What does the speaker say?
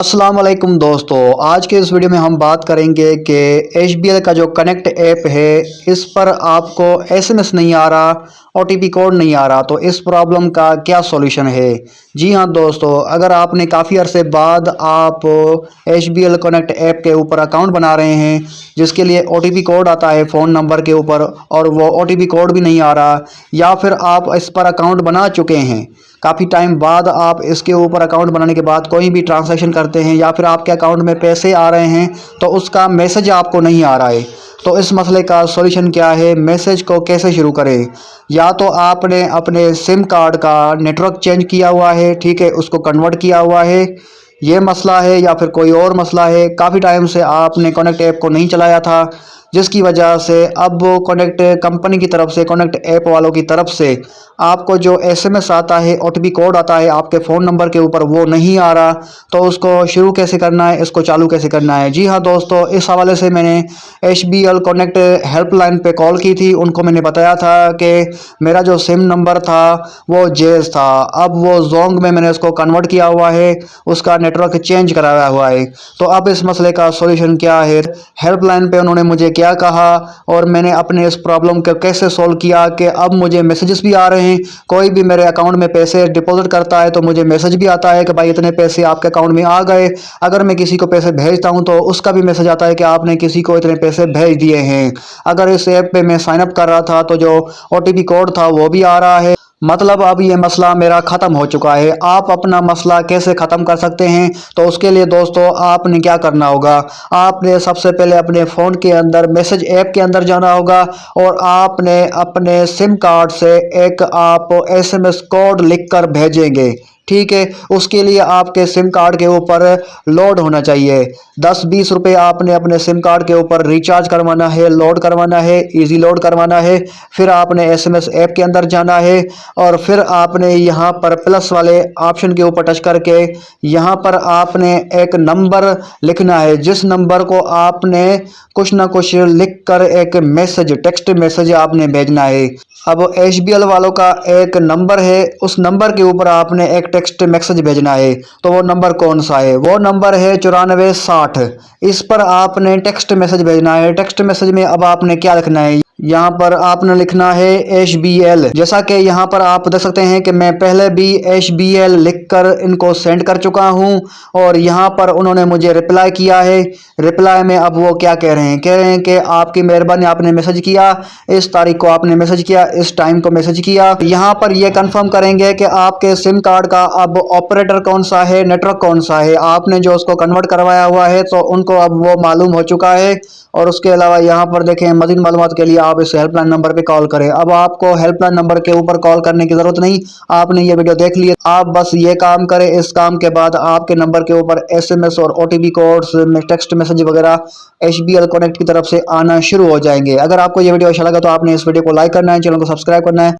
अस्सलाम वालेकुम दोस्तों, आज के इस वीडियो में हम बात करेंगे कि HBL का जो कनेक्ट ऐप है इस पर आपको SMS नहीं आ रहा, OTP कोड नहीं आ रहा। तो इस प्रॉब्लम का क्या सॉल्यूशन है? जी हाँ दोस्तों, अगर आपने काफ़ी अरसे बाद आप HBL कनेक्ट ऐप के ऊपर अकाउंट बना रहे हैं जिसके लिए OTP कोड आता है फ़ोन नंबर के ऊपर और वो OTP कोड भी नहीं आ रहा, या फिर आप इस पर अकाउंट बना चुके हैं, काफ़ी टाइम बाद आप इसके ऊपर अकाउंट बनाने के बाद कोई भी ट्रांजैक्शन करते हैं या फिर आपके अकाउंट में पैसे आ रहे हैं तो उसका मैसेज आपको नहीं आ रहा है। तो इस मसले का सॉल्यूशन क्या है? मैसेज को कैसे शुरू करें? या तो आपने अपने सिम कार्ड का नेटवर्क चेंज किया हुआ है, ठीक है, उसको कन्वर्ट किया हुआ है, ये मसला है, या फिर कोई और मसला है। काफ़ी टाइम से आपने कनेक्ट ऐप को नहीं चलाया था जिसकी वजह से अब कनेक्ट कंपनी की तरफ से, कनेक्ट ऐप वालों की तरफ से आपको जो SMS आता है, OTP कोड आता है आपके फ़ोन नंबर के ऊपर, वो नहीं आ रहा। तो उसको शुरू कैसे करना है, इसको चालू कैसे करना है? जी हाँ दोस्तों, इस हवाले से मैंने HBL कनेक्ट हेल्पलाइन पे कॉल की थी। उनको मैंने बताया था कि मेरा जो सिम नंबर था वो जेज़ था, अब वो जोंग में मैंने उसको कन्वर्ट किया हुआ है, उसका नेटवर्क चेंज कराया हुआ है। तो अब इस मसले का सॉल्यूशन क्या है? हेल्पलाइन पे उन्होंने मुझे क्या कहा और मैंने अपने इस प्रॉब्लम को कैसे सॉल्व किया कि अब मुझे मैसेजेस भी आ रहे हैं। कोई भी मेरे अकाउंट में पैसे डिपॉजिट करता है तो मुझे मैसेज भी आता है कि भाई इतने पैसे आपके अकाउंट में आ गए। अगर मैं किसी को पैसे भेजता हूं तो उसका भी मैसेज आता है कि आपने किसी को इतने पैसे भेज दिए हैं। अगर इस ऐप पे मैं साइन अप कर रहा था तो जो OTP कोड था वो भी आ रहा है। मतलब अब ये मसला मेरा ख़त्म हो चुका है। आप अपना मसला कैसे ख़त्म कर सकते हैं? तो उसके लिए दोस्तों आपने क्या करना होगा, आपने सबसे पहले अपने फ़ोन के अंदर मैसेज ऐप के अंदर जाना होगा और आपने अपने सिम कार्ड से एक आप SMS कोड लिखकर भेजेंगे, ठीक है। उसके लिए आपके सिम कार्ड के ऊपर लोड होना चाहिए 10-20 रुपये। आपने अपने सिम कार्ड के ऊपर रिचार्ज करवाना है, लोड करवाना है, इजी लोड करवाना है। फिर आपने SMS ऐप के अंदर जाना है और फिर आपने यहाँ पर प्लस वाले ऑप्शन के ऊपर टच करके यहाँ पर आपने एक नंबर लिखना है, जिस नंबर को आपने कुछ ना कुछ लिख कर एक मैसेज, टेक्स्ट मैसेज आपने भेजना है। अब HBL वालों का एक नंबर है, उस नंबर के ऊपर आपने एक टेक्स्ट मैसेज भेजना है। तो वो नंबर कौन सा है? वो नंबर है 9460। इस पर आपने टेक्स्ट मैसेज भेजना है। टेक्स्ट मैसेज में अब आपने क्या लिखना है, यहाँ पर आपने लिखना है HBL। जैसा कि यहाँ पर आप देख सकते हैं कि मैं पहले भी HBL लिखकर इनको सेंड कर चुका हूँ और यहाँ पर उन्होंने मुझे रिप्लाई किया है। रिप्लाई में अब वो क्या कह रहे हैं? कह रहे हैं कि आपकी मेहरबानी, आपने मैसेज किया, इस तारीख को आपने मैसेज किया, इस टाइम को मैसेज किया। यहाँ पर ये कंफर्म करेंगे कि आपके सिम कार्ड का अब ऑपरेटर कौन सा है, नेटवर्क कौन सा है। आपने जो उसको कन्वर्ट करवाया हुआ है तो उनको अब वो मालूम हो चुका है। और उसके अलावा यहाँ पर देखें, मज़ीद मालूमात के लिए आप इस हेल्पलाइन नंबर पे कॉल करें। अब आपको हेल्पलाइन नंबर के ऊपर कॉल करने की ज़रूरत नहीं, आपने ये वीडियो देख ली, आप बस ये काम करें। इस काम के बाद आपके नंबर के ऊपर SMS और OTP कोड्स, टेक्स्ट मैसेज वगैरह HBL कनेक्ट की तरफ से आना शुरू हो जाएंगे। अगर आपको ये वीडियो अच्छा लगा तो आपने इस वीडियो को लाइक करना है, चैनल को सब्सक्राइब करना है।